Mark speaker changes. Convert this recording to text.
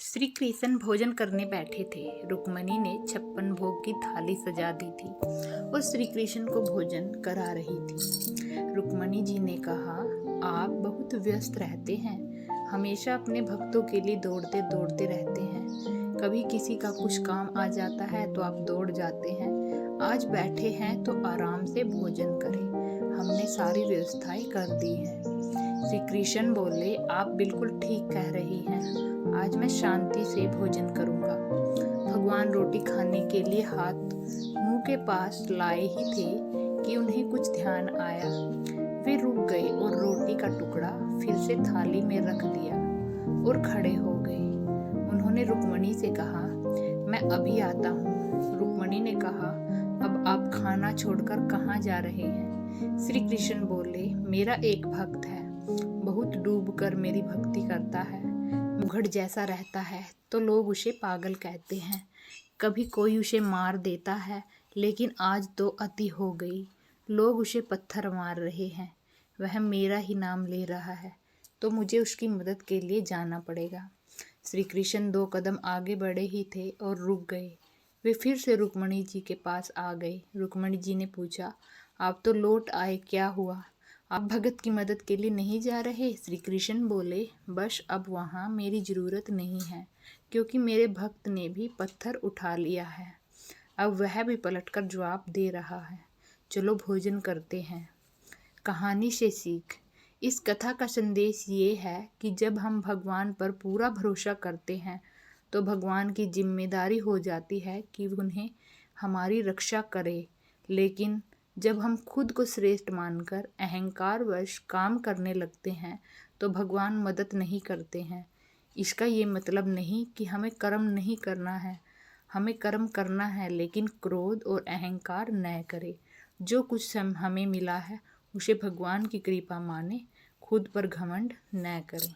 Speaker 1: श्री कृष्ण भोजन करने बैठे थे। रुक्मणी ने 56 भोग की थाली सजा दी थी और श्री कृष्ण को भोजन करा रही थी। रुक्मणी जी ने कहा, आप बहुत व्यस्त रहते हैं, हमेशा अपने भक्तों के लिए दौड़ते दौड़ते रहते हैं। कभी किसी का कुछ काम आ जाता है तो आप दौड़ जाते हैं। आज बैठे हैं तो आराम से भोजन करें, हमने सारी व्यवस्थाएं कर दी हैं। श्री कृष्ण बोले, आप बिल्कुल ठीक कह रही हैं, आज मैं शांति से भोजन करूंगा। भगवान रोटी खाने के लिए हाथ मुंह के पास लाए ही थे कि उन्हें कुछ ध्यान आया। वे रुक गए और रोटी का टुकड़ा फिर से थाली में रख दिया और खड़े हो गए। उन्होंने रुक्मणी से कहा, मैं अभी आता हूँ। रुक्मणी ने कहा, अब आप खाना छोड़कर कहाँ जा रहे हैं? श्री कृष्ण बोले, मेरा एक भक्त है, बहुत डूब कर मेरी भक्ति करता है, मुघड़ जैसा रहता है तो लोग उसे पागल कहते हैं। कभी कोई उसे मार देता है, लेकिन आज तो अति हो गई, लोग उसे पत्थर मार रहे हैं। वह मेरा ही नाम ले रहा है तो मुझे उसकी मदद के लिए जाना पड़ेगा। श्री कृष्ण 2 कदम आगे बढ़े ही थे और रुक गए। वे फिर से रुक्मणी जी के पास आ गए। रुक्मणी जी ने पूछा, आप तो लौट आए, क्या हुआ? आप भगत की मदद के लिए नहीं जा रहे? श्री कृष्ण बोले, बस अब वहाँ मेरी ज़रूरत नहीं है, क्योंकि मेरे भक्त ने भी पत्थर उठा लिया है। अब वह भी पलटकर जवाब दे रहा है। चलो भोजन करते हैं। कहानी से सीख। इस कथा का संदेश ये है कि जब हम भगवान पर पूरा भरोसा करते हैं तो भगवान की जिम्मेदारी हो जाती है कि उन्हें हमारी रक्षा करे। लेकिन जब हम खुद को श्रेष्ठ मानकर अहंकारवश काम करने लगते हैं तो भगवान मदद नहीं करते हैं। इसका ये मतलब नहीं कि हमें कर्म नहीं करना है, हमें कर्म करना है, लेकिन क्रोध और अहंकार न करें। जो कुछ हमें मिला है उसे भगवान की कृपा माने, खुद पर घमंड न करें।